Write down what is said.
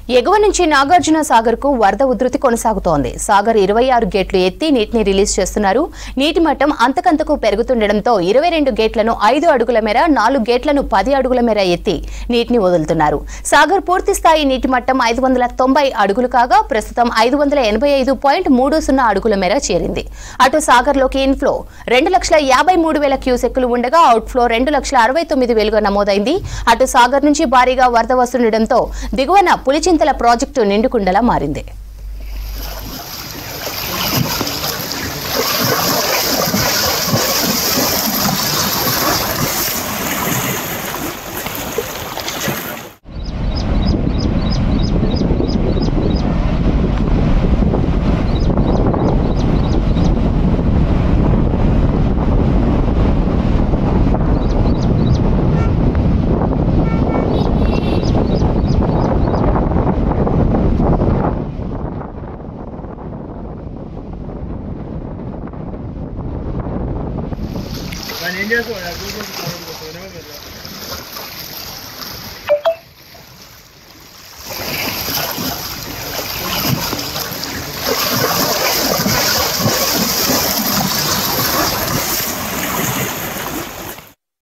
ఎగువ నుంచి నాగార్జున సాగర్ కు వరద ఉధృతి కొనసాగుతోంది. సాగర్ 26 గేట్లు ఎత్తి నీటిని రిలీజ్ చేస్తున్నారు. నీటి మట్టం అంతకంతకు పెరుగుతుండటంతో 22 గేట్లను 5 అడుగుల మేర, 4 గేట్లను 10 అడుగుల మేర ఎత్తి నీటిని వదులుతున్నారు. సాగర్ పూర్తి స్థాయి నీటి మట్టం 590 అడుగులు కాగా ప్రస్తుతం 585.30 అడుగుల మేర చేరింది. అటు సాగర్ లోకి ఇన్ఫ్లో 2,53,000 క్యూసెక్కులు ఉండగా అవుట్ఫ్లో 2,69,000గా నమోదైంది. అటు సాగర్ నుంచి భారీగా వరద వస్తుండటంతో దిగువన పులిచింతల ప్రాజెక్టు నిండుకుండలా మారింది. నేను ఏం చేస్తాను